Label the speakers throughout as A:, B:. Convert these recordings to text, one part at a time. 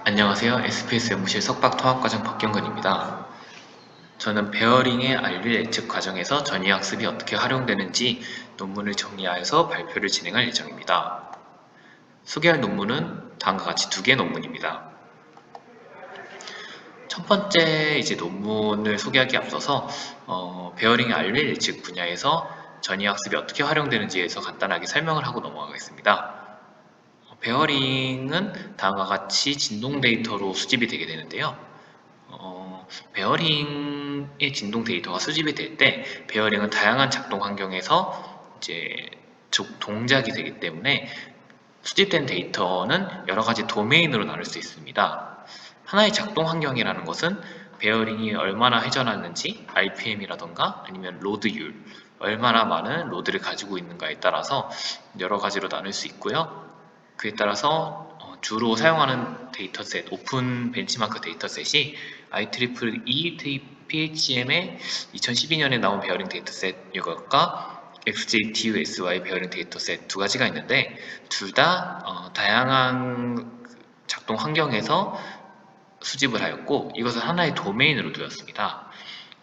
A: 안녕하세요. SPS 연구실 석박통합과정 박경근입니다. 저는 베어링의 알릴 예측 과정에서 전이학습이 어떻게 활용되는지 논문을 정리하여서 발표를 진행할 예정입니다. 소개할 논문은 다음과 같이 두 개의 논문입니다. 첫 번째 논문을 소개하기 앞서서 베어링의 알릴 예측 분야에서 전이학습이 어떻게 활용되는지에서 간단하게 설명을 하고 넘어가겠습니다. 베어링은 다음과 같이 진동 데이터로 수집이 되게 되는데요. 베어링의 진동 데이터가 수집이 될 때 베어링은 다양한 작동 환경에서 동작이 되기 때문에 수집된 데이터는 여러 가지 도메인으로 나눌 수 있습니다. 하나의 작동 환경이라는 것은 베어링이 얼마나 회전하는지 RPM이라던가 아니면 로드율, 얼마나 많은 로드를 가지고 있는가에 따라서 여러 가지로 나눌 수 있고요. 그에 따라서 주로 사용하는 데이터셋, 오픈 벤치마크 데이터셋이 IEEE PHM의 2012년에 나온 베어링 데이터셋 이것과 XJTUSY 베어링 데이터셋 두 가지가 있는데 둘 다 다양한 작동 환경에서 수집을 하였고 이것을 하나의 도메인으로 두었습니다.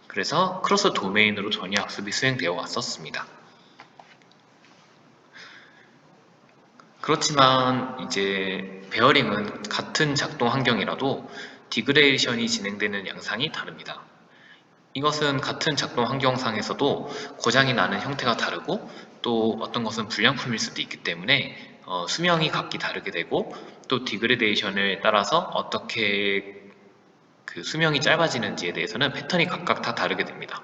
A: 그래서 크로스 도메인으로 전이학습이 수행되어 왔었습니다. 그렇지만 베어링은 같은 작동 환경이라도 디그레이션이 진행되는 양상이 다릅니다. 이것은 같은 작동 환경상에서도 고장이 나는 형태가 다르고 또 어떤 것은 불량품일 수도 있기 때문에 수명이 각기 다르게 되고 또 디그레데이션에 따라서 어떻게 그 수명이 짧아지는지에 대해서는 패턴이 각각 다 다르게 됩니다.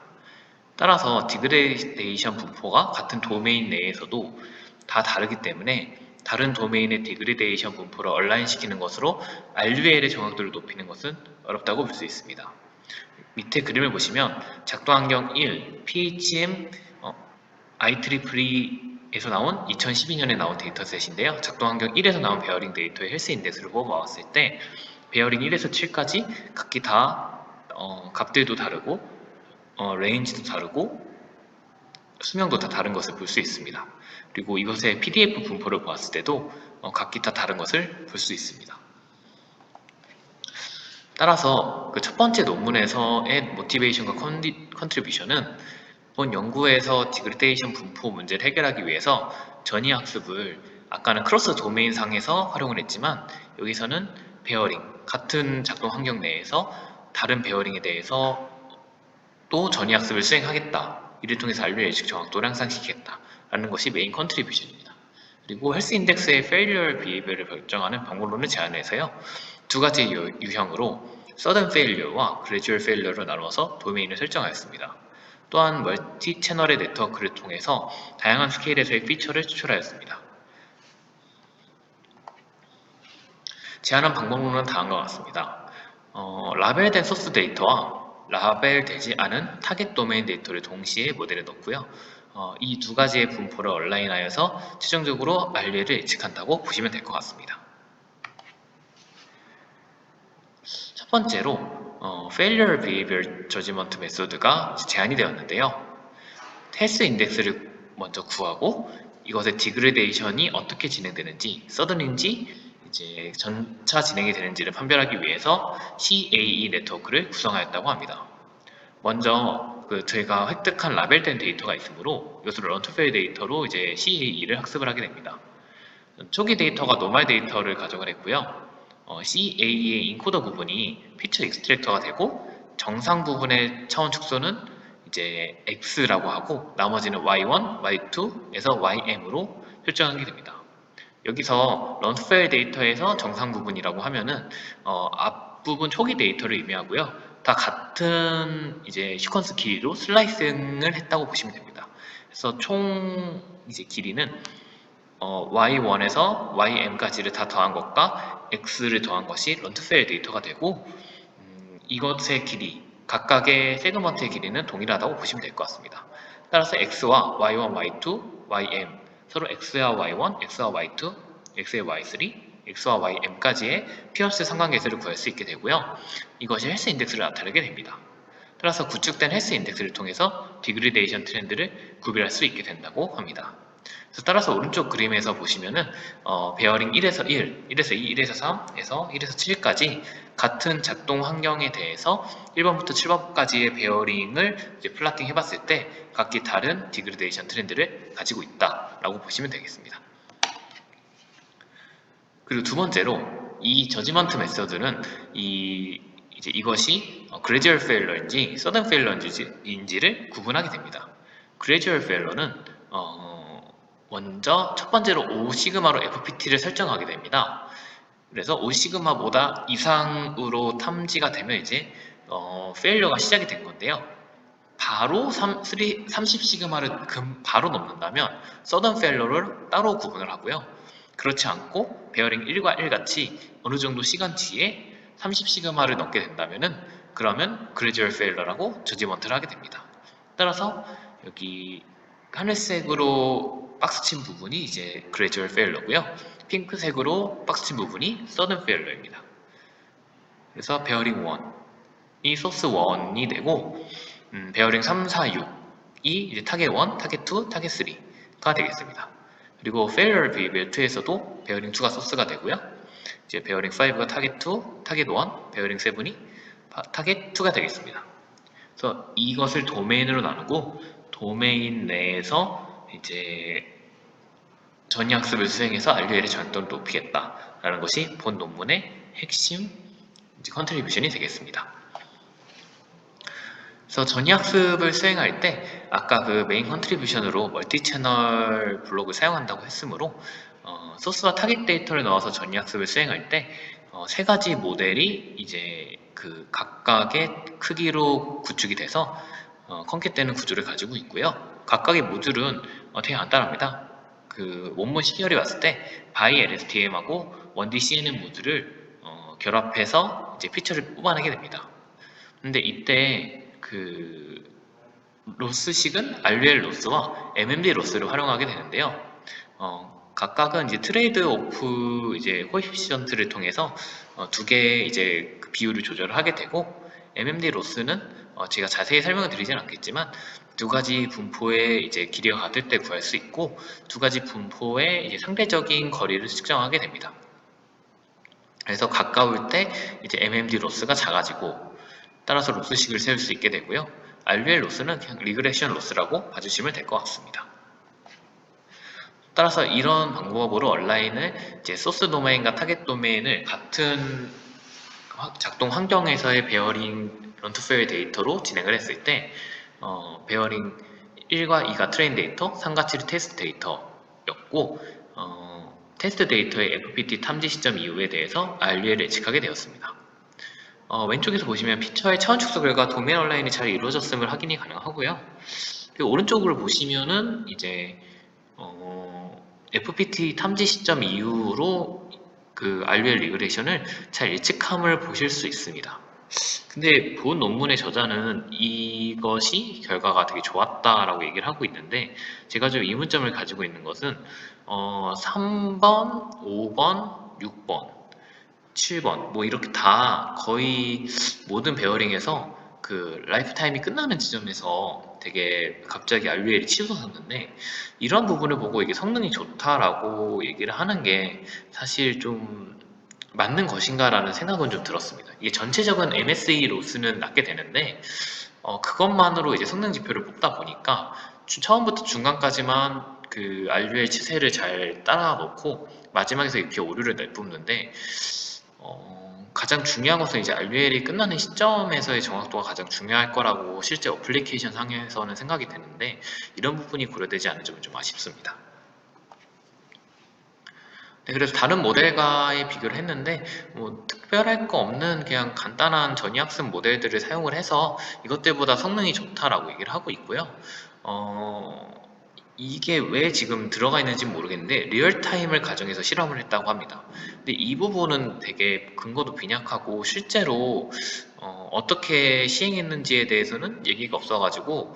A: 따라서 디그레데이션 분포가 같은 도메인 내에서도 다 다르기 때문에 다른 도메인의 디그레데이션 분포를 얼라인시키는 것으로 RUL의 정확도를 높이는 것은 어렵다고 볼 수 있습니다. 밑에 그림을 보시면 작동 환경 1, PHM IEEE에서 나온 2012년에 나온 데이터셋인데요. 작동 환경 1에서 나온 베어링 데이터의 헬스 인덱스를 뽑아왔을 때 베어링 1에서 7까지 각기 다 값들도 다르고 레인지도 다르고 수명도 다 다른 것을 볼 수 있습니다. 그리고 이것의 PDF 분포를 보았을 때도 각기 다 다른 것을 볼 수 있습니다. 따라서 그 첫 번째 논문에서의 모티베이션과 컨트리뷰션은 본 연구에서 디그레데이션 분포 문제를 해결하기 위해서 전이학습을 아까는 크로스 도메인 상에서 활용을 했지만 여기서는 베어링, 같은 작동 환경 내에서 다른 베어링에 대해서 또 전이학습을 수행하겠다. 이를 통해서 RUL 예측 정확도를 향상시키겠다. 라는 것이 메인 컨트리뷰션입니다. 그리고 헬스 인덱스의 failure behavior를 결정하는 방법론을 제안해서요. 두 가지 유형으로 sudden failure와 gradual failure로 나누어서 도메인을 설정하였습니다. 또한 멀티 채널의 네트워크를 통해서 다양한 스케일에서의 피처를 추출하였습니다. 제안한 방법론은 다음과 같습니다. 라벨된 소스 데이터와 라벨되지 않은 타겟 도메인 데이터를 동시에 모델에 넣고요. 이 두 가지의 분포를 얼라인하여서 최종적으로 RUL을 예측한다고 보시면 될 것 같습니다. 첫 번째로 Failure Behavior Judgment 메소드가 제안이 되었는데요. 헬스 인덱스를 먼저 구하고 이것의 디그레데이션이 어떻게 진행되는지, 서든인지 전차 진행이 되는지를 판별하기 위해서 CAE 네트워크를 구성하였다고 합니다. 먼저 저희가 획득한 라벨된 데이터가 있으므로 이것을 런투페일 데이터로 CAE를 학습을 하게 됩니다. 초기 데이터가 노멀 데이터를 가정을 했고요. CAE의 인코더 부분이 피처 익스트랙터가 되고 정상 부분의 차원 축소는 X라고 하고 나머지는 Y1, Y2에서 YM으로 설정하게 됩니다. 여기서 런투페일 데이터에서 정상 부분이라고 하면은 앞부분 초기 데이터를 의미하고요. 다 같은 시퀀스 길이로 슬라이싱을 했다고 보시면 됩니다. 그래서 총 길이는 Y1에서 YM까지를 다 더한 것과 X를 더한 것이 런투페일 데이터가 되고 이것의 길이, 각각의 세그먼트의 길이는 동일하다고 보시면 될 것 같습니다. 따라서 X와 Y1, Y2, YM 서로 X와 Y1, X와 Y2, X의 Y3, X와 YM까지의 피어스 상관계수를 구할 수 있게 되고요. 이것이 헬스 인덱스를 나타내게 됩니다. 따라서 구축된 헬스 인덱스를 통해서 디그레데이션 트렌드를 구별할 수 있게 된다고 합니다. 그래서 따라서 오른쪽 그림에서 보시면은 베어링 1에서 1, 1에서 2, 1에서 3에서 1에서 7까지 같은 작동 환경에 대해서 1번부터 7번까지의 베어링을 이제 플라팅 해봤을 때 각기 다른 디그레데이션 트렌드를 가지고 있다라고 보시면 되겠습니다. 그리고 두 번째로 이 저지먼트 메서드는 이것이 gradual failure인지 sudden failure인지를 구분하게 됩니다. gradual failure는 먼저 첫 번째로 5시그마로 FPT를 설정하게 됩니다. 그래서 5시그마보다 이상으로 탐지가 되면 이제 failure가 시작이 된 건데요. 바로 30시그마를 바로 넘는다면 sudden failure를 따로 구분을 하고요. 그렇지 않고 베어링 1과 1 같이 어느 정도 시간 뒤에 30시그마를 넘게 된다면은 그러면 gradual failure라고 저지먼트를 하게 됩니다. 따라서 여기 하늘색으로 박스친 부분이 이제 gradual failure고요. 핑크색으로 박스친 부분이 sudden failure입니다. 그래서 베어링 1이 소스 1이 되고 베어링 3, 4, 6이 이제 타겟 1, 타겟 2, 타겟 3가 되겠습니다. 그리고 failure behavior 2에서도 베어링 2가 소스가 되고요. 이제 베어링 5가 타겟 2, 타겟 1, 베어링 7이 타겟 2가 되겠습니다. 그래서 이것을 도메인으로 나누고 도메인 내에서 이제 전이학습을 수행해서 RUL의 전도를 높이겠다라는 것이 본 논문의 핵심 컨트리뷰션이 되겠습니다. 그래서 전이학습을 수행할 때 아까 그 메인 컨트리뷰션으로 멀티 채널 블록을 사용한다고 했으므로 소스와 타겟 데이터를 넣어서 전이학습을 수행할 때 세 가지 모델이 이제 그 각각의 크기로 구축이 돼서 컨캣되는 구조를 가지고 있고요. 각각의 모듈은 되게 간단합니다. 그 원문 시결이 왔을 때 by LSTM하고 1D CNN 모듈을 결합해서 이제 피처를 뽑아내게 됩니다. 근데 이때 그 로스식은 RUL 로스와 MMD 로스를 활용하게 되는데요. 각각은 이제 트레이드 오프 이제 코에피시언트를 통해서 두 개의 이제 그 비율을 조절을 하게 되고 MMD 로스는 제가 자세히 설명을 드리진 않겠지만 두 가지 분포의 이제 길이가 같을 때 구할 수 있고 두 가지 분포의 이제 상대적인 거리를 측정하게 됩니다. 그래서 가까울 때 이제 MMD 로스가 작아지고 따라서 로스식을 세울 수 있게 되고요. RUL 로스는 그냥 리그레션 로스라고 봐주시면 될 것 같습니다. 따라서 이런 방법으로 온라인을 이제 소스 도메인과 타겟 도메인을 같은 작동 환경에서의 베어링 런투페어 데이터로 진행을 했을 때 베어링 1과 2가 트레인 데이터, 3과 7이 테스트 데이터였고 테스트 데이터의 FPT 탐지 시점 이후에 대해서 RUL을 예측하게 되었습니다. 왼쪽에서 보시면 피처의 차원 축소 결과 도메인 온라인이 잘 이루어졌음을 확인이 가능하고요. 그리고 오른쪽으로 보시면은 이제 FPT 탐지 시점 이후로 그 RUL 리그레이션을 잘 예측함을 보실 수 있습니다. 근데 본 논문의 저자는 이것이 결과가 되게 좋았다라고 얘기를 하고 있는데 제가 좀 의문점을 가지고 있는 것은 3번, 5번, 6번, 7번 뭐 이렇게 다 거의 모든 베어링에서 그 라이프 타임이 끝나는 지점에서 되게 갑자기 RUL이 치솟았는데 이런 부분을 보고 이게 성능이 좋다라고 얘기를 하는 게 사실 좀 맞는 것인가라는 생각은 좀 들었습니다. 이게 전체적인 MSE 로스는 낮게 되는데 그것만으로 이제 성능 지표를 뽑다 보니까 처음부터 중간까지만 그 RUL 추세를 잘 따라 놓고 마지막에서 이렇게 오류를 내뿜는데 가장 중요한 것은 이제 RUL이 끝나는 시점에서의 정확도가 가장 중요할 거라고 실제 어플리케이션 상에서는 생각이 되는데 이런 부분이 고려되지 않은 점은 좀 아쉽습니다. 네, 그래서 다른 모델과의 비교를 했는데 뭐 특별할 거 없는 그냥 간단한 전이학습 모델들을 사용을 해서 이것들보다 성능이 좋다라고 얘기를 하고 있고요. 이게 왜 지금 들어가 있는지 모르겠는데 리얼타임을 가정해서 실험을 했다고 합니다. 근데 이 부분은 되게 근거도 빈약하고 실제로 어떻게 시행했는지에 대해서는 얘기가 없어가지고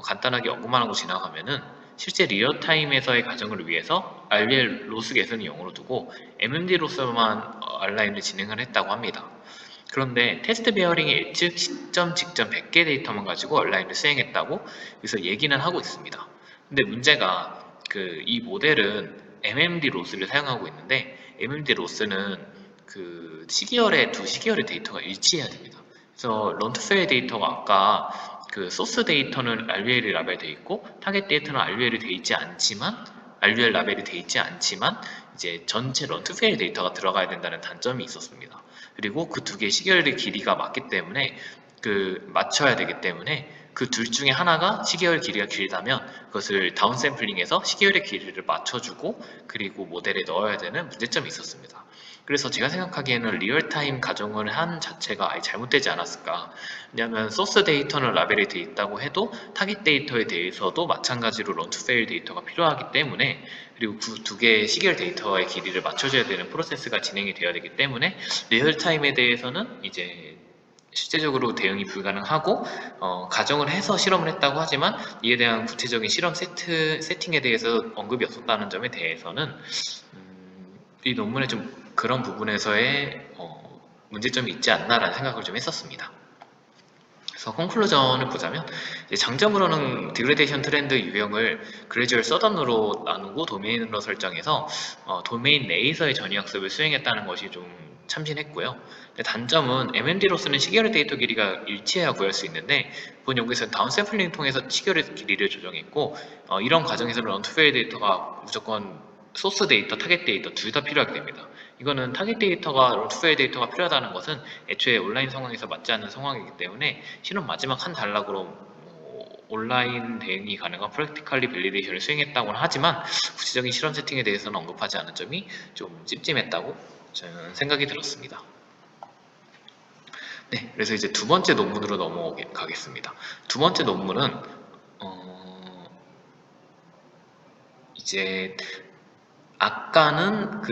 A: 간단하게 언급만 하고 지나가면은 실제 리얼타임에서의 가정을 위해서 RUL 로스 개선을 0으로 두고 MMD 로스만 온라인을 진행을 했다고 합니다. 그런데 테스트 베어링의 예측 시점 직전 100개 데이터만 가지고 온라인을 수행했다고 그래서 얘기는 하고 있습니다. 근데 문제가 이 모델은 MMD 로스를 사용하고 있는데 MMD 로스는 그 시계열의 두 시계열의 데이터가 일치해야 됩니다. 그래서 런투페어 데이터가 아까 그 소스 데이터는 RUL이 라벨되어 있고 타겟 데이터는 RUL이 되어 있지 않지만 RUL 라벨이 되어 있지 않지만 이제 전체 런투페어 데이터가 들어가야 된다는 단점이 있었습니다. 그리고 그 두 개의 시계열의 길이가 맞기 때문에 맞춰야 되기 때문에 그 둘 중에 하나가 시계열 길이가 길다면 그것을 다운샘플링해서 시계열의 길이를 맞춰주고 그리고 모델에 넣어야 되는 문제점이 있었습니다. 그래서 제가 생각하기에는 리얼타임 가정을 한 자체가 아예 잘못되지 않았을까. 왜냐하면 소스 데이터는 라벨이 되어 있다고 해도 타깃 데이터에 대해서도 마찬가지로 런투페일 데이터가 필요하기 때문에 그리고 그 두 개의 시계열 데이터의 길이를 맞춰줘야 되는 프로세스가 진행이 되어야 되기 때문에 리얼타임에 대해서는 이제 실제적으로 대응이 불가능하고 가정을 해서 실험을 했다고 하지만 이에 대한 구체적인 실험 세팅에 대해서 언급이 없었다는 점에 대해서는 이 논문에 좀 그런 부분에서의 문제점이 있지 않나라는 생각을 좀 했었습니다. 그래서 콘클루전을 보자면 장점으로는 디그레데이션 트렌드 유형을 그레듀얼 서던으로 나누고 도메인으로 설정해서 도메인 내에서의 전이학습을 수행했다는 것이 좀 참신했고요. 단점은 MMD로서는 시계열의 데이터 길이가 일치해야 구할 수 있는데 본 연구에서는 다운샘플링 통해서 시계열의 길이를 조정했고 이런 과정에서는 런투페어 데이터가 무조건 소스 데이터, 타겟 데이터 둘 다 필요하게 됩니다. 이거는 타겟 데이터가 런투페어 데이터가 필요하다는 것은 애초에 온라인 상황에서 맞지 않는 상황이기 때문에 실험 마지막 한 단락으로 온라인 대응이 가능한 프랙티컬리 밸리데이션을 수행했다고는 하지만 구체적인 실험 세팅에 대해서는 언급하지 않은 점이 좀 찜찜했다고 저는 생각이 들었습니다. 네, 그래서 이제 두 번째 논문으로 넘어가겠습니다. 두 번째 논문은 이제 아까는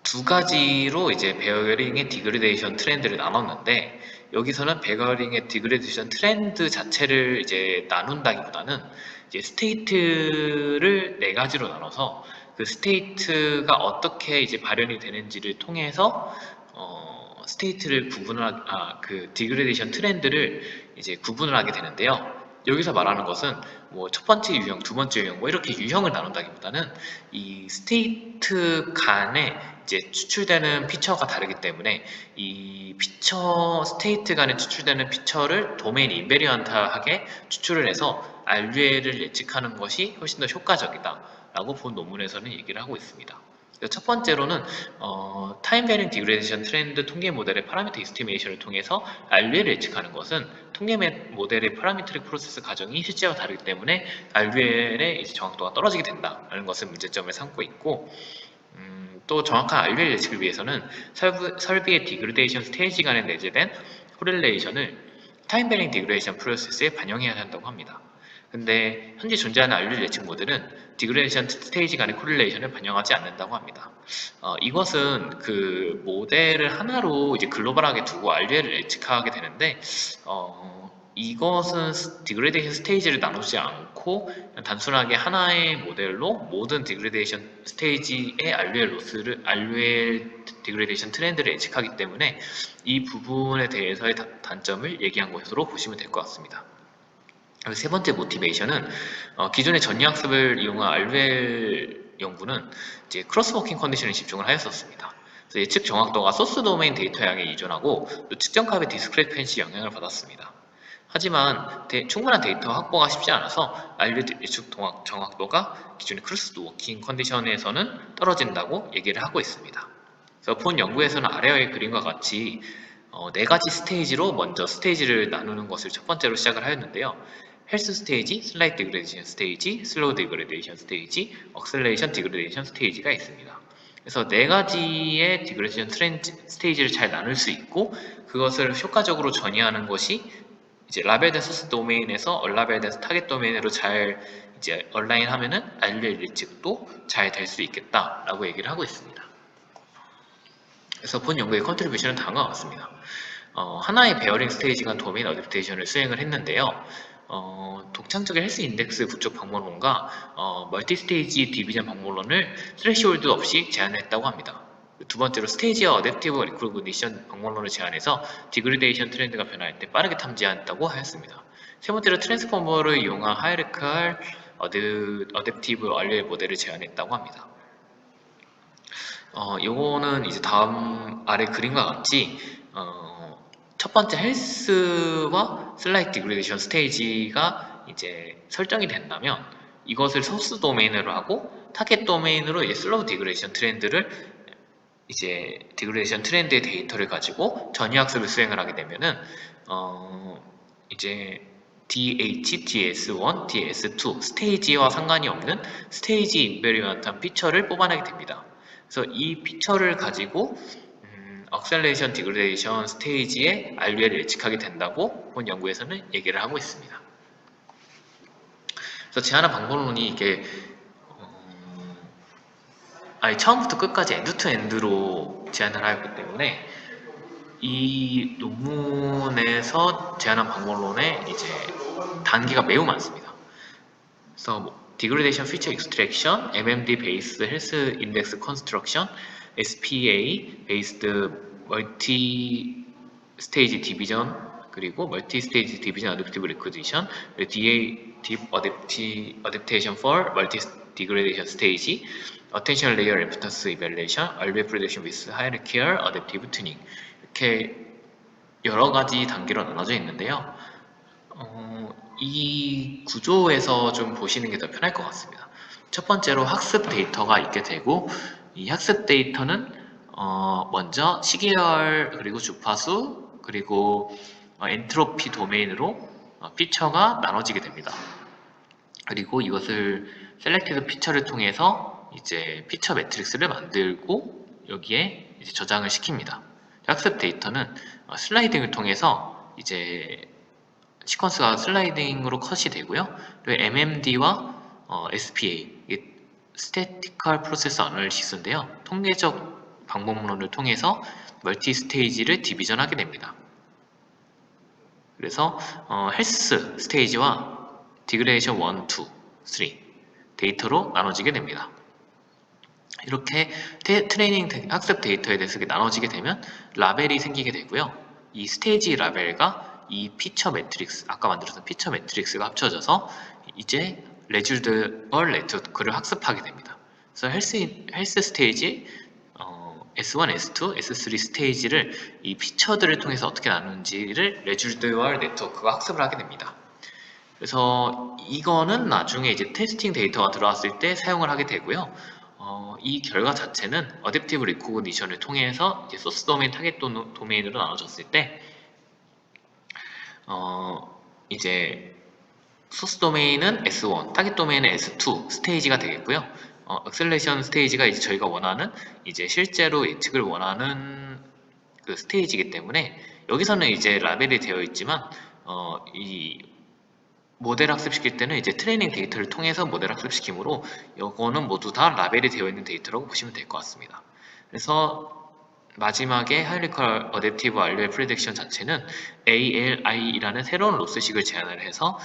A: 두 가지로 이제 베어링의 디그레데이션 트렌드를 나눴는데 여기서는 베어링의 디그레데이션 트렌드 자체를 이제 나눈다기보다는 이제 스테이트를 네 가지로 나눠서 그 스테이트가 어떻게 이제 발현이 되는지를 통해서 스테이트를 디그레데이션 트렌드를 이제 구분을 하게 되는데요. 여기서 말하는 것은 뭐 첫 번째 유형, 두 번째 유형 뭐 이렇게 유형을 나눈다기보다는 이 스테이트 간에 이제 추출되는 피처가 다르기 때문에 이 피처 스테이트 간에 추출되는 피처를 도메인 인베리언트하게 추출을 해서 RUL을 예측하는 것이 훨씬 더 효과적이다라고 본 논문에서는 얘기를 하고 있습니다. 첫 번째로는 타임 베링 디그레데이션 트렌드 통계 모델의 파라미터 이스티메이션을 통해서 RUL을 예측하는 것은 통계 모델의 파라미트릭 프로세스 과정이 실제와 다르기 때문에 RUL의 정확도가 떨어지게 된다는 것을 문제점을 삼고 있고 또 정확한 RUL 예측을 위해서는 설비의 디그레데이션 스테이지 간에 내재된 코렐레이션을 타임 베링 디그레데이션 프로세스에 반영해야 한다고 합니다. 근데 현재 존재하는 RUL 예측 모델은 디그레데이션 스테이지 간의 코릴레이션을 반영하지 않는다고 합니다. 이것은 그 모델을 하나로 이제 글로벌하게 두고 RUL을 예측하게 되는데 이것은 디그레데이션 스테이지를 나누지 않고 단순하게 하나의 모델로 모든 디그레데이션 스테이지의 RUL 디그레데이션 트렌드를 예측하기 때문에 이 부분에 대해서의 단점을 얘기한 것으로 보시면 될 것 같습니다. 세 번째 모티베이션은 기존의 전이학습을 이용한 RUL 연구는 이제 크로스워킹 컨디션에 집중을 하였었습니다. 그래서 예측 정확도가 소스 도메인 데이터 양에 의존하고 또 측정값의 디스크레펜시 영향을 받았습니다. 하지만 충분한 데이터 확보가 쉽지 않아서 RUL 예측 정확도가 기존의 크로스워킹 컨디션에서는 떨어진다고 얘기를 하고 있습니다. 그래서 본 연구에서는 아래의 그림과 같이 네 가지 스테이지로 먼저 스테이지를 나누는 것을 첫 번째로 시작을 하였는데요. 헬스 스테이지, 슬라이트 디그레데이션 스테이지, 슬로우 디그레데이션 스테이지, 억셀레이션 디그레데이션 스테이지가 있습니다. 그래서 네 가지의 디그레데이션 스테이지를 잘 나눌 수 있고 그것을 효과적으로 전이하는 것이 이제 라벨된 소스 도메인에서 얼라벨된 타겟 도메인으로 잘 이제 얼라인하면은 RUL 예측도 잘 될 수 있겠다라고 얘기를 하고 있습니다. 그래서 본 연구의 컨트리뷰션은 다음과 같습니다. 하나의 베어링 스테이지 간 도메인 어댑테이션을 수행을 했는데요. 독창적인 헬스 인덱스 부족 방법론과 멀티 스테이지 디비전 방법론을 스레시홀드 없이 제안했다고 합니다. 두 번째로 스테이지와 어댑티브 리코그니션 방법론을 제안해서 디그레데이션 트렌드가 변화할 때 빠르게 탐지한다고 하였습니다. 세 번째로 트랜스포머를 이용한 하이라키컬 어댑티브 RL 모델을 제안했다고 합니다. 요거는 이제 다음 아래 그림과 같이 첫 번째 헬스와 슬라이드 디그레이션 스테이지가 이제 설정이 된다면 이것을 소스 도메인으로 하고 타겟 도메인으로 이제 슬로우 디그레이션 트렌드를 이제 디그레이션 트렌드의 데이터를 가지고 전위학습을 수행을 하게 되면은 이제 DH, DS1, DS2 스테이지와 상관이 없는 스테이지 인베리언트한 피처를 뽑아내게 됩니다. 그래서 이 피처를 가지고 억셀레이션 디그레이션 스테이지의 RUL을 예측하게 된다고 본 연구에서는 얘기를 하고 있습니다. 그래서 제안한 방법론이 이게 처음부터 끝까지 엔드 투 엔드로 제안을 하였기 때문에 이 논문에서 제안한 방법론에 이제 단계가 매우 많습니다. 그래서 Degradation Feature Extraction, MMD Based Health Index Construction, SPA Based Multi-Stage Division, 그리고 Multi-Stage Division Adaptive Requisition, DA Deep Adaptation for Multi-Degradation Stage, Attention Layer Impedance Evaluation, RBF Prediction with Hierarchical Adaptive Tuning. 이렇게 여러 가지 단계로 나눠져 있는데요. 이 구조에서 좀 보시는 게 더 편할 것 같습니다. 첫 번째로 학습 데이터가 있게 되고 이 학습 데이터는 먼저 시계열 그리고 주파수 그리고 엔트로피 도메인으로 피처가 나눠지게 됩니다. 그리고 이것을 셀렉티드 피처를 통해서 이제 피처 매트릭스를 만들고 여기에 이제 저장을 시킵니다. 학습 데이터는 슬라이딩을 통해서 이제 시퀀스가 슬라이딩으로 컷이 되고요. 그리고 MMD와 SPA, Statistical Process Analysis인데요. 통계적 방법론을 통해서 멀티 스테이지를 디비전하게 됩니다. 그래서 헬스 스테이지와 디그레이션 1, 2, 3 데이터로 나눠지게 됩니다. 이렇게 트레이닝 학습 데이터에 대해서 나눠지게 되면 라벨이 생기게 되고요. 이 스테이지 라벨과 이 피처 매트릭스, 아까 만들었던 피처 매트릭스가 합쳐져서 이제 레지듀얼 네트워크를 학습하게 됩니다. 그래서 헬스 스테이지, S1, S2, S3 스테이지를 이 피처들을 통해서 어떻게 나누는지를 레지듀얼 네트워크가 학습을 하게 됩니다. 그래서 이거는 나중에 이제 테스팅 데이터가 들어왔을 때 사용을 하게 되고요. 이 결과 자체는 어댑티브 리코그니션을 통해서 이제 소스 도메인, 타겟 도메인으로 나눠졌을 때 이제 소스 도메인은 S1, 타겟 도메인은 S2 스테이지가 되겠고요. 액셀레이션 스테이지가 이제 저희가 원하는 이제 실제로 예측을 원하는 그 스테이지이기 때문에 여기서는 이제 라벨이 되어 있지만 이 모델 학습시킬 때는 이제 트레이닝 데이터를 통해서 모델 학습시키므로 이거는 모두 다 라벨이 되어 있는 데이터라고 보시면 될 것 같습니다. 그래서 마지막에 하이리컬 어댑티브 RL 프리딕션 자체는 ALI라는 새로운 로스식을 제안을 해서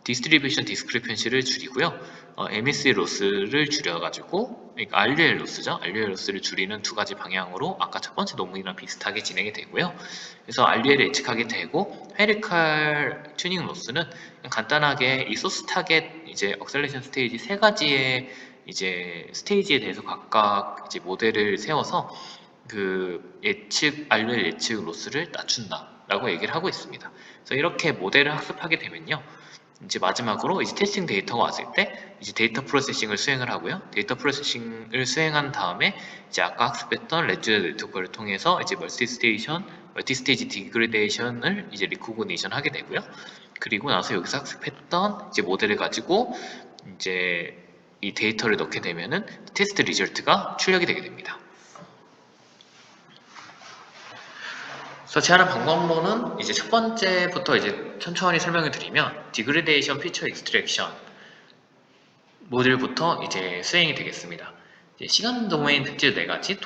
A: 디스트리뷰션 디스크리펜시를 줄이고요. MSE 로스를 줄여가지고 그러니까 RL 로스죠. RL 로스를 줄이는 두 가지 방향으로 아까 첫 번째 논문이랑 비슷하게 진행이 되고요. 그래서 RL을 예측하게 되고 헤리칼 튜닝 로스는 간단하게 이 소스 타겟 이제 억셀레이션 스테이지 세 가지의 이제 스테이지에 대해서 각각 이제 모델을 세워서 그 예측 RL 예측 로스를 낮춘다라고 얘기를 하고 있습니다. 그래서 이렇게 모델을 학습하게 되면요. 이제 마지막으로 이제 테스팅 데이터가 왔을 때 이제 데이터 프로세싱을 수행을 하고요. 데이터 프로세싱을 수행한 다음에 이제 아까 학습했던 레지듀얼 네트워크를 통해서 이제 멀티 스테이지 디그레데이션을 이제 리코그니션 하게 되고요. 그리고 나서 여기서 학습했던 이제 모델을 가지고 이제 이 데이터를 넣게 되면은 테스트 리절트가 출력이 되게 됩니다. 그래서 제안한 방법론은 이제 첫 번째부터 이제 천천히 설명을 드리면 디그레데이션 피처 익스트랙션 모듈부터 이제 수행이 되겠습니다. 이제 시간 도메인 특질 4가지,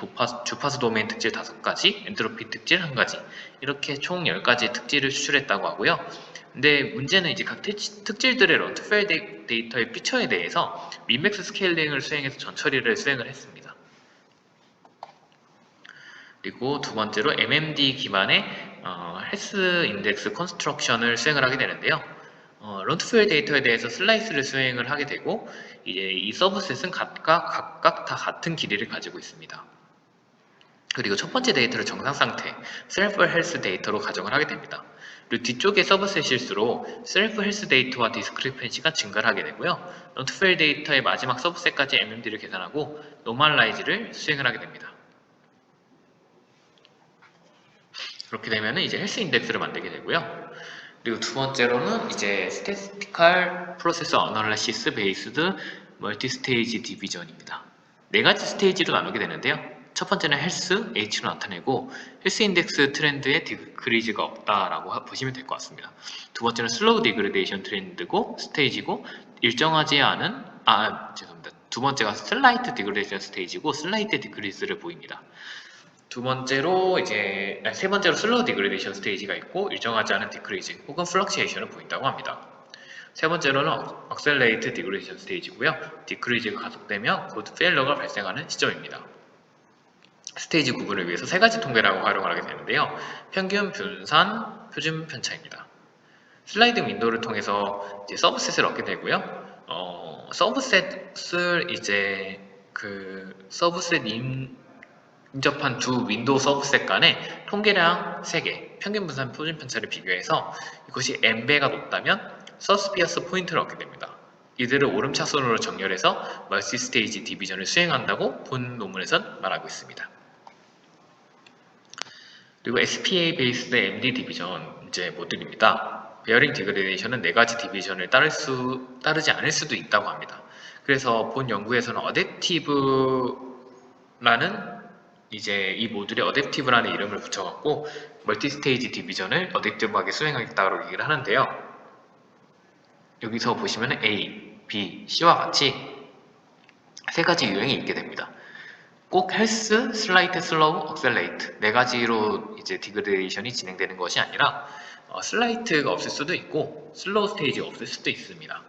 A: 주파수 도메인 특질 5가지, 엔트로피 특질 1가지 이렇게 총 10가지 특질을 추출했다고 하고요. 근데 문제는 이제 각 특질들의 런트펠 데이터의 피처에 대해서 민맥스 스케일링을 수행해서 전처리를 수행을 했습니다. 그리고 두 번째로 MMD 기반의 헬스 인덱스 컨스트럭션을 수행을 하게 되는데요. 런투필 데이터에 대해서 슬라이스를 수행을 하게 되고 이제 이 서브셋은 각각 다 같은 길이를 가지고 있습니다. 그리고 첫 번째 데이터를 정상 상태, 셀프 헬스 데이터로 가정을 하게 됩니다. 그리고 뒤쪽의 서브셋일수록 셀프 헬스 데이터와 디스크리펜시가 증가를 하게 되고요. 런투필 데이터의 마지막 서브셋까지 MMD를 계산하고 노멀라이즈를 수행을 하게 됩니다. 그렇게 되면 이제 헬스 인덱스를 만들게 되고요. 그리고 두 번째로는 이제 Statistical Process Analysis Based Multi-Stage Division입니다. 네 가지 스테이지로 나누게 되는데요. 첫 번째는 헬스, H로 나타내고 헬스 인덱스 트렌드에 디크리즈가 없다라고 보시면 될 것 같습니다. 두 번째는 슬로우 디그레데이션 트렌드고 스테이지고 일정하지 않은 죄송합니다. 두 번째가 슬라이트 디그레데이션 스테이지고 슬라이트 디크리즈를 보입니다. 세 번째로 슬로우 디그레데이션 스테이지가 있고 일정하지 않은 디크리즈 혹은 플럭시에이션을 보인다고 합니다. 세 번째로는 억셀레이트 디그레데이션 스테이지고요. 디크리즈가 가속되며 곧 페일러가 발생하는 시점입니다. 스테이지 구분을 위해서 세 가지 통계라고 활용을 하게 되는데요. 평균, 분산, 표준 편차입니다. 슬라이딩 윈도우를 통해서 이제 서브셋을 얻게 되고요. 서브셋을 이제 서브셋 인접한 두 윈도우 서브셋 간의 통계량 3개, 평균 분산 표준 편차를 비교해서 이것이 n배가 높다면 서스피어스 포인트를 얻게 됩니다. 이들을 오름차순으로 정렬해서 멀티 스테이지 디비전을 수행한다고 본 논문에선 말하고 있습니다. 그리고 SPA 베이스드 MD 디비전 이제 모듈입니다. 베어링 디그레데이션은 4가지 디비전을 따르지 않을 수도 있다고 합니다. 그래서 본 연구에서는 어댑티브라는 이제 이 모듈에 어댑티브라는 이름을 붙여갖고 멀티 스테이지 디비전을 어댑티브하게 수행하겠다고 얘기를 하는데요. 여기서 보시면 A, B, C와 같이 세 가지 유형이 있게 됩니다. 꼭 헬스, 슬라이트, 슬로우, 억셀레이트 네 가지로 이제 디그레데이션이 진행되는 것이 아니라 슬라이트가 없을 수도 있고 슬로우 스테이지가 없을 수도 있습니다.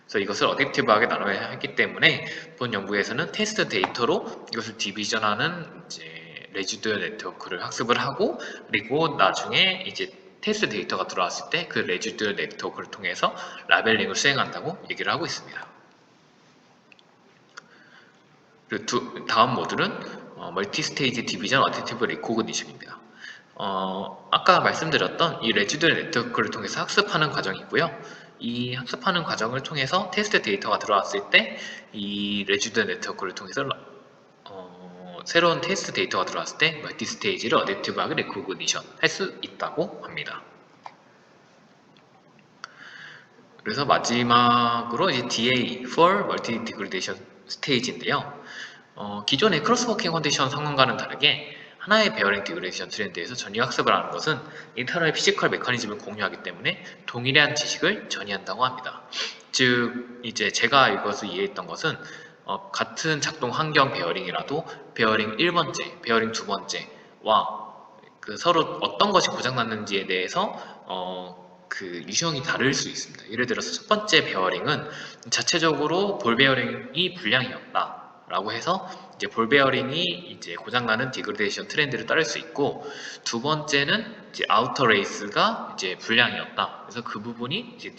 A: 그래서 이것을 어댑티브하게 나눠야 하기 때문에 본 연구에서는 테스트 데이터로 이것을 디비전하는 이제 레지듀얼 네트워크를 학습을 하고 그리고 나중에 이제 테스트 데이터가 들어왔을 때 그 레지듀얼 네트워크를 통해서 라벨링을 수행한다고 얘기를 하고 있습니다. 그리고 다음 모듈은 멀티 스테이지 디비전 어댑티브 리코그니션입니다. 아까 말씀드렸던 이 레지듀얼 네트워크를 통해서 학습하는 과정이고요. 이 학습하는 과정을 통해서 테스트 데이터가 들어왔을 때 이 레지듀얼 네트워크를 통해서 새로운 테스트 데이터가 들어왔을 때 멀티 스테이지를 어댑티브하게 리코그니션 할 수 있다고 합니다. 그래서 마지막으로 이제 DA for Multi Degradation Stage인데요. 기존의 크로스워킹 컨디션 상황과는 다르게 하나의 베어링 디그레데이션 트렌드에서 전위 학습을 하는 것은 인터널 피지컬 메커니즘을 공유하기 때문에 동일한 지식을 전이한다고 합니다. 즉 이제 제가 이것을 이해했던 것은 같은 작동 환경 베어링이라도 베어링 1번째, 베어링 2번째와 서로 어떤 것이 고장났는지에 대해서 유형이 다를 수 있습니다. 예를 들어서 첫 번째 베어링은 자체적으로 볼 베어링이 불량이었다. 라고 해서 이제 볼 베어링이 이제 고장나는 디그레데이션 트렌드를 따를 수 있고 두 번째는 이제 아우터 레이스가 이제 불량이었다. 그래서 그 부분이 이제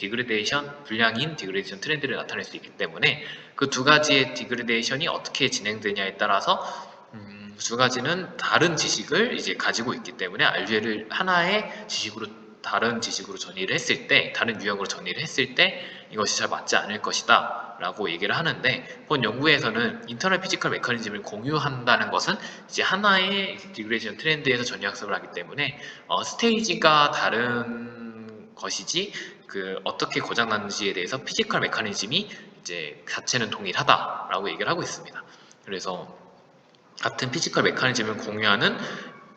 A: 불량인 디그레데이션 트렌드를 나타낼 수 있기 때문에 그 두 가지의 디그레데이션이 어떻게 진행되냐에 따라서 두 가지는 다른 지식을 이제 가지고 있기 때문에 RGL을 하나의 지식으로 다른 지식으로 전이를 했을 때, 다른 유형으로 전이를 했을 때 이것이 잘 맞지 않을 것이다 라고 얘기를 하는데 본 연구에서는 인터널 피지컬 메커니즘을 공유한다는 것은 이제 하나의 디그레데이션 트렌드에서 전이학습을 하기 때문에 스테이지가 다른 것이지 어떻게 고장났는지에 대해서 피지컬 메커니즘이 이제 자체는 동일하다라고 얘기를 하고 있습니다. 그래서 같은 피지컬 메커니즘을 공유하는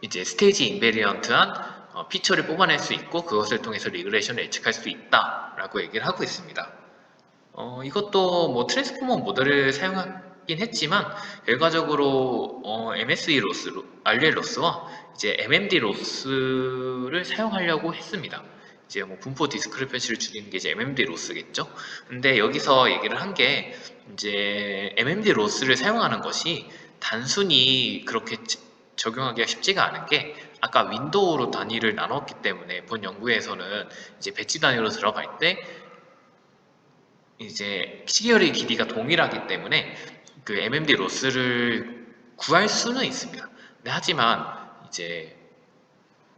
A: 이제 스테이지 인베리언트한 피처를 뽑아낼 수 있고 그것을 통해서 리그레이션을 예측할 수 있다라고 얘기를 하고 있습니다. 이것도 뭐 트랜스포머 모델을 사용하긴 했지만 결과적으로 MSE 로스, RL 로스와 이제 MMD 로스를 사용하려고 했습니다. 이제 뭐 분포 디스크리펜시를 줄이는 게 이제 MMD 로스겠죠. 근데 여기서 얘기를 한 게 이제 MMD 로스를 사용하는 것이 단순히 그렇게 적용하기가 쉽지가 않은 게 아까 윈도우로 단위를 나눴기 때문에 본 연구에서는 이제 배치 단위로 들어갈 때 이제 시계열의 길이가 동일하기 때문에 그 MMD 로스를 구할 수는 있습니다. 근데 하지만 이제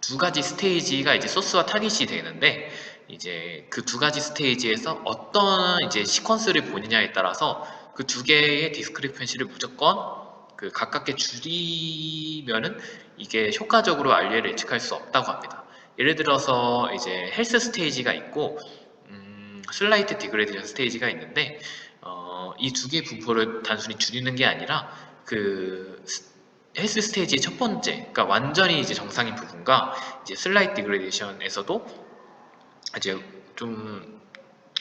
A: 두 가지 스테이지가 이제 소스와 타깃이 되는데 이제 그 두 가지 스테이지에서 어떤 이제 시퀀스를 보느냐에 따라서 그 두 개의 디스크리펜시를 무조건 그 가깝게 줄이면은 이게 효과적으로 RL을 예측할 수 없다고 합니다. 예를 들어서 이제 헬스 스테이지가 있고 슬라이트 디그레디션 스테이지가 있는데 이 두 개의 분포를 단순히 줄이는 게 아니라 그 헬스 스테이지의 첫 번째, 그러니까 완전히 이제 정상인 부분과 이제 슬라이트 디그레디션에서도 이제 좀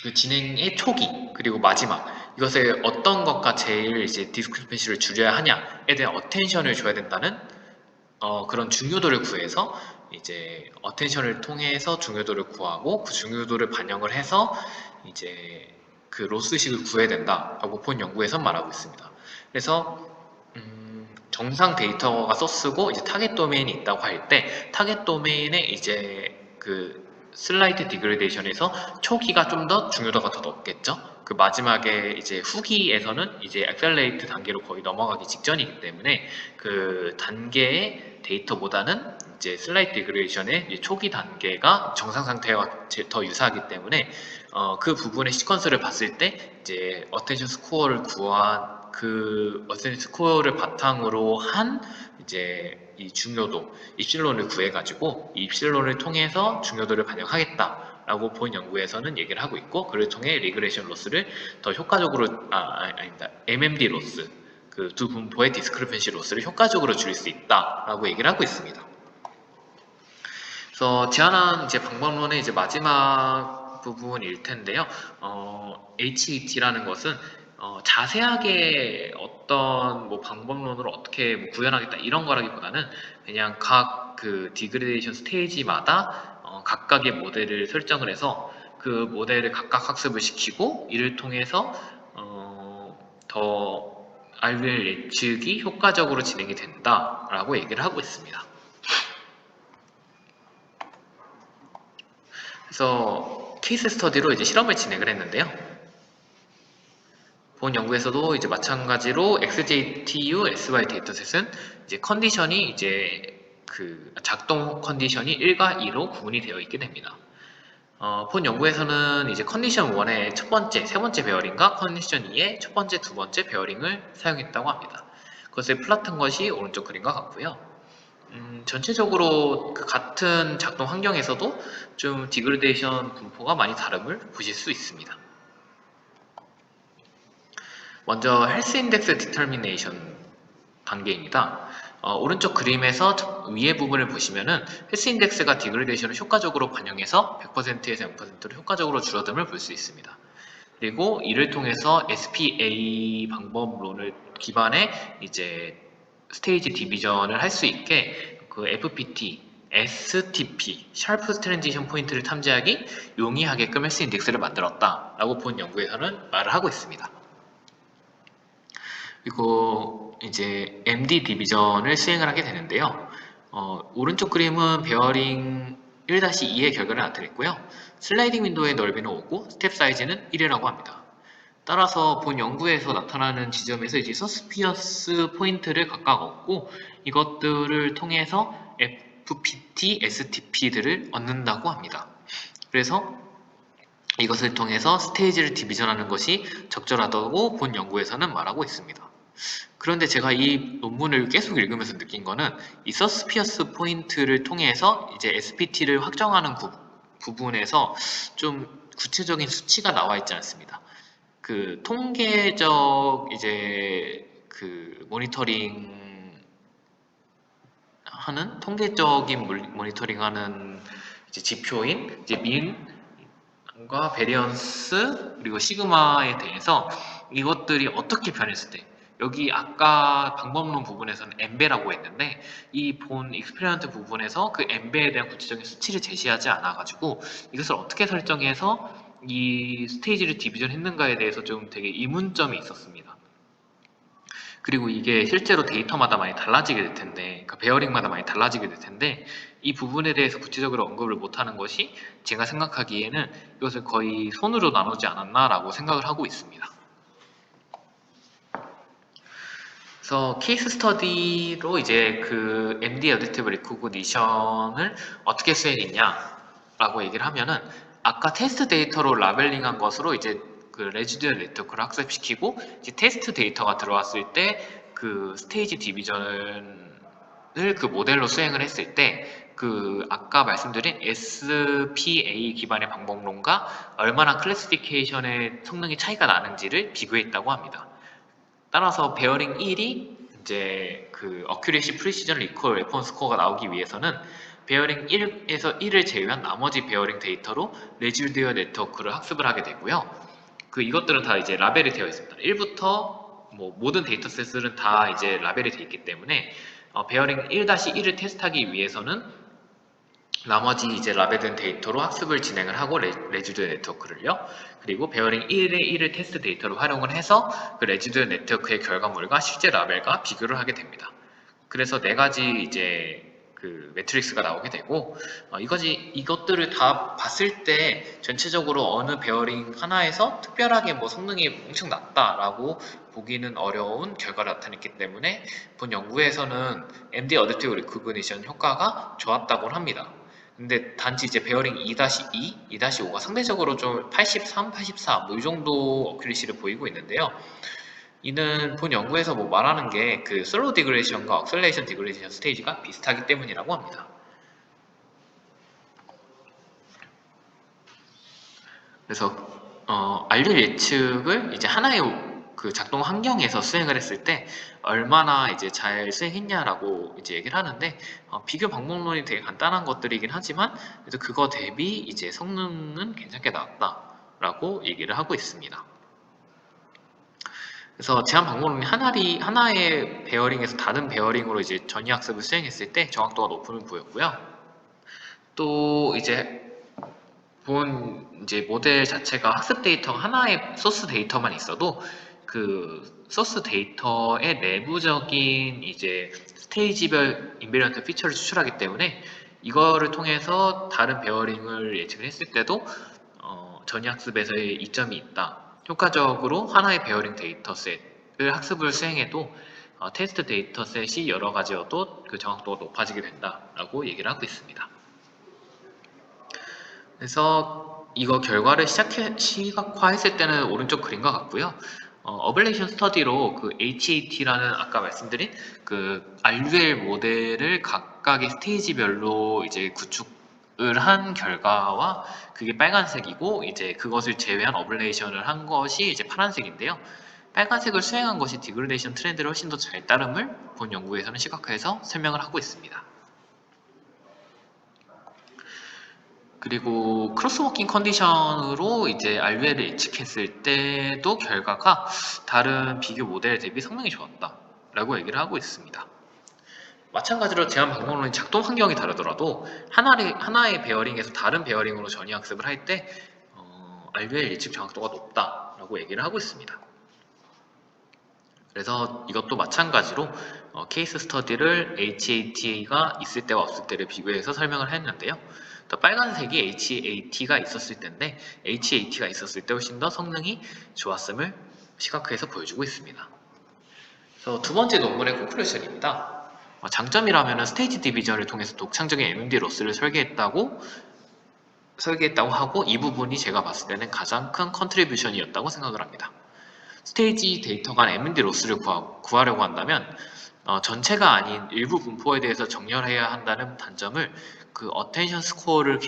A: 그 진행의 초기 그리고 마지막 이것에 어떤 것과 제일 이제 디스크리펜시를 줄여야 하냐에 대한 어텐션을 줘야 된다는 그런 중요도를 구해서 이제 어텐션을 통해서 중요도를 구하고 그 중요도를 반영을 해서 이제 그 로스식을 구해야 된다라고 본 연구에서 말하고 있습니다. 그래서 정상 데이터가 소스고 이제 타겟 도메인이 있다고 할 때 타겟 도메인에 이제 그 슬라이트 디그레데이션에서 초기가 좀 더 중요도가 더 높겠죠. 그 마지막에 이제 후기에서는 이제 엑셀레이트 단계로 거의 넘어가기 직전이기 때문에 그 단계의 데이터보다는 이제 슬라이트 디그레데이션의 초기 단계가 정상 상태와 더 유사하기 때문에 그 부분의 시퀀스를 봤을 때 이제 어텐션 스코어를 구한 그 어텐션 스코어를 바탕으로 한 이제 이 중요도 입실론을 구해가지고 이 입실론을 통해서 중요도를 반영하겠다라고 본 연구에서는 얘기를 하고 있고 그를 통해 리그레이션 로스를 더 효과적으로 아닙니다. MMD 로스 그 두 분포의 디스크리펜시 로스를 효과적으로 줄일 수 있다라고 얘기를 하고 있습니다. 그래서 제안한 이제 방법론의 이제 마지막 부분일 텐데요. HET라는 것은 자세하게 어떤 뭐 방법론으로 어떻게 뭐 구현하겠다 이런 거라기보다는 그냥 각 그 디그레데이션 스테이지마다 각각의 모델을 설정을 해서 그 모델을 각각 학습을 시키고 이를 통해서 더 RL 예측이 효과적으로 진행이 된다라고 얘기를 하고 있습니다. 그래서 케이스 스터디로 이제 실험을 진행을 했는데요. 본 연구에서도 이제 마찬가지로 XJTU SY 데이터셋은 이제 컨디션이 이제 그 작동 컨디션이 1과 2로 구분이 되어 있게 됩니다. 본 연구에서는 이제 컨디션 1의 첫 번째, 세 번째 베어링과 컨디션 2의 첫 번째, 두 번째 베어링을 사용했다고 합니다. 그것을 플롯한 것이 오른쪽 그림과 같고요. 전체적으로 그 같은 작동 환경에서도 좀 디그레데이션 분포가 많이 다름을 보실 수 있습니다. 먼저 헬스 인덱스 디터미네이션 단계입니다. 오른쪽 그림에서 위의 부분을 보시면은 헬스 인덱스가 디그레데이션을 효과적으로 반영해서 100%에서 0%로 효과적으로 줄어듦을 볼 수 있습니다. 그리고 이를 통해서 SPA 방법론을 기반에 이제 스테이지 디비전을 할 수 있게 그 FPT, STP, 샤프 트랜지션 포인트를 탐지하기 용이하게끔 헬스 인덱스를 만들었다라고 본 연구에서는 말을 하고 있습니다. 그리고 이제 MD 디비전을 수행을 하게 되는데요. 오른쪽 그림은 베어링 1-2의 결과를 나타냈고요. 슬라이딩 윈도우의 넓이는 5고 스텝 사이즈는 1이라고 합니다. 따라서 본 연구에서 나타나는 지점에서 이제 서스피어스 포인트를 각각 얻고 이것들을 통해서 FPT, STP들을 얻는다고 합니다. 그래서 이것을 통해서 스테이지를 디비전하는 것이 적절하다고 본 연구에서는 말하고 있습니다. 그런데 제가 이 논문을 계속 읽으면서 느낀 거는 이 서스피어스 포인트를 통해서 이제 SPT를 확정하는 부분에서 좀 구체적인 수치가 나와 있지 않습니다. 그 통계적 이제 그 모니터링 하는 통계적인 모니터링하는 이제 지표인 이제 민과 베리언스 그리고 시그마에 대해서 이것들이 어떻게 변했을 때 여기 아까 방법론 부분에서는 엠베라고 했는데 이 본 익스페리먼트 부분에서 그 엠베에 대한 구체적인 수치를 제시하지 않아 가지고 이것을 어떻게 설정해서 이 스테이지를 디비전 했는가에 대해서 좀 되게 의문점이 있었습니다. 그리고 이게 실제로 데이터마다 많이 달라지게 될 텐데, 그러니까 베어링마다 많이 달라지게 될 텐데, 이 부분에 대해서 구체적으로 언급을 못하는 것이 제가 생각하기에는 이것을 거의 손으로 나누지 않았나라고 생각을 하고 있습니다. 그래서 케이스 스터디로 이제 그 MD 어댑티브 리코그니션을 어떻게 수행했냐라고 얘기를 하면은, 아까 테스트 데이터로 라벨링한 것으로 이제 그 레지듀얼 네트워크를 학습시키고, 이제 테스트 데이터가 들어왔을 때 그 스테이지 디비전을 그 모델로 수행을 했을 때, 그 아까 말씀드린 SPA 기반의 방법론과 얼마나 클래시피케이션의 성능이 차이가 나는지를 비교했다고 합니다. 따라서 베어링 1이 이제 그 어큐레시 프리시전 리콜 레폰스 스코어가 나오기 위해서는 베어링 1에서 1을 제외한 나머지 베어링 데이터로 레지듀얼 네트워크를 학습을 하게 되고요. 그 이것들은 다 이제 라벨이 되어 있습니다. 1부터 뭐 모든 데이터셋은 다 이제 라벨이 되어 있기 때문에 베어링 1-1을 테스트하기 위해서는 나머지 이제 라벨된 데이터로 학습을 진행을 하고 레지듀얼 네트워크를요. 그리고 베어링 1의 1을 테스트 데이터로 활용을 해서 그 레지듀얼 네트워크의 결과물과 실제 라벨과 비교를 하게 됩니다. 그래서 네 가지 이제 그 매트릭스가 나오게 되고, 이것들을 다 봤을 때 전체적으로 어느 베어링 하나에서 특별하게 뭐 성능이 엄청 낮다라고 보기는 어려운 결과를 나타냈기 때문에 본 연구에서는 MD 어댑티브 리코그니션 효과가 좋았다고 합니다. 근데 단지 이제 베어링 2-2, 2-5가 상대적으로 좀 83, 84 뭐 이 정도 어큐리시를 보이고 있는데요. 이는 본 연구에서 뭐 말하는 게 그 슬로우 디그레이션과 억셀레이션 디그레이션 스테이지가 비슷하기 때문이라고 합니다. 그래서 알릴 예측을 이제 하나의 그 작동 환경에서 수행을 했을 때 얼마나 이제 잘 수행했냐라고 이제 얘기를 하는데, 비교 방법론이 되게 간단한 것들이긴 하지만 그래도 그거 대비 이제 성능은 괜찮게 나왔다라고 얘기를 하고 있습니다. 그래서 제한 방법론이 하나의 베어링에서 다른 베어링으로 이제 전이학습을 수행했을 때 정확도가 높음을 보였고요. 또 이제 본 이제 모델 자체가 학습 데이터가 하나의 소스 데이터만 있어도 그 소스 데이터의 내부적인 이제 스테이지별 인베리언트 피처를 추출하기 때문에 이거를 통해서 다른 베어링을 예측을 했을 때도 전이학습에서의 이점이 있다. 효과적으로 하나의 베어링 데이터셋을 학습을 수행해도 테스트 데이터셋이 여러 가지여도 그 정확도가 높아지게 된다라고 얘기를 하고 있습니다. 그래서 이거 결과를 시각화했을 때는 오른쪽 그림과 같고요. 어블레이션 스터디로 그 HAT라는 아까 말씀드린 그 RUL 모델을 각각의 스테이지별로 이제 구축을 한 결과와 그게 빨간색이고, 이제 그것을 제외한 어블레이션을 한 것이 이제 파란색인데요. 빨간색을 수행한 것이 디그레데이션 트렌드를 훨씬 더 잘 따름을 본 연구에서는 시각화해서 설명을 하고 있습니다. 그리고 크로스워킹 컨디션으로 이제 RUL을 예측했을 때도 결과가 다른 비교 모델 대비 성능이 좋았다라고 얘기를 하고 있습니다. 마찬가지로 제한 방법론이 작동 환경이 다르더라도 하나의 베어링에서 다른 베어링으로 전이학습을 할 때 RUL 예측 정확도가 높다라고 얘기를 하고 있습니다. 그래서 이것도 마찬가지로 케이스 스터디를 HAT가 있을 때와 없을 때를 비교해서 설명을 했는데요. 또 빨간색이 HAT가 있었을 때인데, HAT가 있었을 때 훨씬 더 성능이 좋았음을 시각화해서 보여주고 있습니다. 그래서 두 번째 논문의 콘클루션입니다. 장점이라면 스테이지 디비전을 통해서 독창적인 MMD 로스를 설계했다고 하고, 이 부분이 제가 봤을 때는 가장 큰 컨트리뷰션이었다고 생각을 합니다. 스테이지 데이터 간 M&D 로스를 구하려고 한다면 전체가 아닌 일부 분포에 대해서 정렬해야 한다는 단점을 그 어텐션을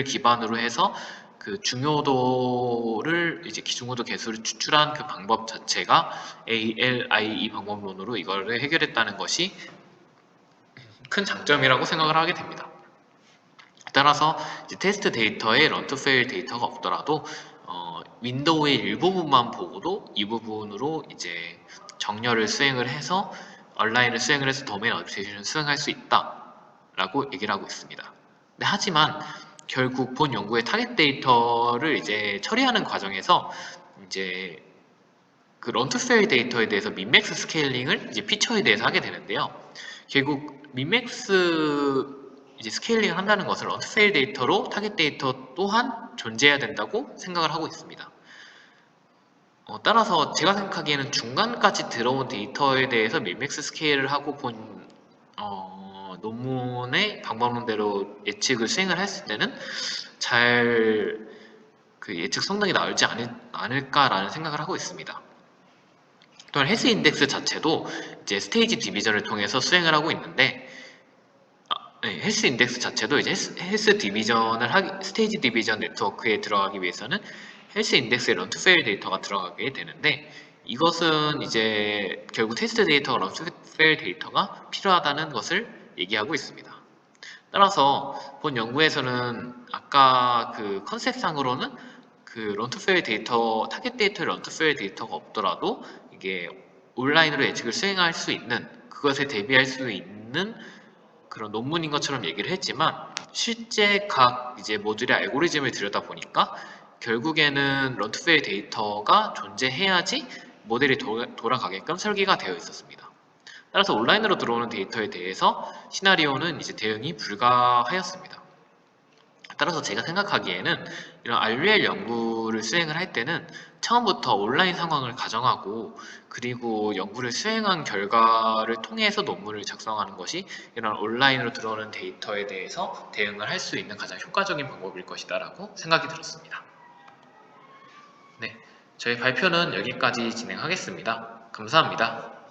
A: 기반으로 해서 그 중요도를 이제 중요도 개수를 추출한 그 방법 자체가 ALIE 방법론으로 이거를 해결했다는 것이 큰 장점이라고 생각을 하게 됩니다. 따라서 이제 테스트 데이터에 런투페일 데이터가 없더라도 윈도우의 일부분만 보고도 이 부분으로 이제 정렬을 수행을 해서 얼라인을 수행을 해서 도메인 어댑테이션을 수행할 수 있다라고 얘기를 하고 있습니다. 하지만 결국 본 연구의 타겟 데이터를 이제 처리하는 과정에서 이제 그 런투페일 데이터에 대해서 민맥스 스케일링을 이제 피처에 대해서 하게 되는데요. 결국 민맥스 이제 스케일링을 한다는 것은 런투페일 데이터로 타겟 데이터 또한 존재해야 된다고 생각을 하고 있습니다. 따라서 제가 생각하기에는 중간까지 들어온 데이터에 대해서 민맥스 스케일을 하고 본 논문의 방법론대로 예측을 수행을 했을 때는 잘 그 예측 성능이 나오지 않을까라는 생각을 하고 있습니다. 또한 헬스 인덱스 자체도 이제 스테이지 디비전을 통해서 수행을 하고 있는데 헬스 인덱스 자체도 이제 헬스 디비전을 스테이지 디비전 네트워크에 들어가기 위해서는 헬스 인덱스에 런투페일 데이터가 들어가게 되는데 이것은 이제 결국 테스트 데이터가 런투페일 데이터가 필요하다는 것을 얘기하고 있습니다. 따라서 본 연구에서는 아까 그 컨셉상으로는 그 런투페일 데이터, 타겟 데이터의 런투페일 데이터가 없더라도 이게 온라인으로 예측을 수행할 수 있는 그것에 대비할 수 있는 그런 논문인 것처럼 얘기를 했지만 실제 각 이제 모듈의 알고리즘을 들여다보니까 결국에는 런투페일 데이터가 존재해야지 모델이 돌아가게끔 설계가 되어 있었습니다. 따라서 온라인으로 들어오는 데이터에 대해서 시나리오는 이제 대응이 불가하였습니다. 따라서 제가 생각하기에는 이런 RUL 연구를 수행을 할 때는 처음부터 온라인 상황을 가정하고 그리고 연구를 수행한 결과를 통해서 논문을 작성하는 것이 이런 온라인으로 들어오는 데이터에 대해서 대응을 할 수 있는 가장 효과적인 방법일 것이다 라고 생각이 들었습니다. 네, 저희 발표는 여기까지 진행하겠습니다. 감사합니다.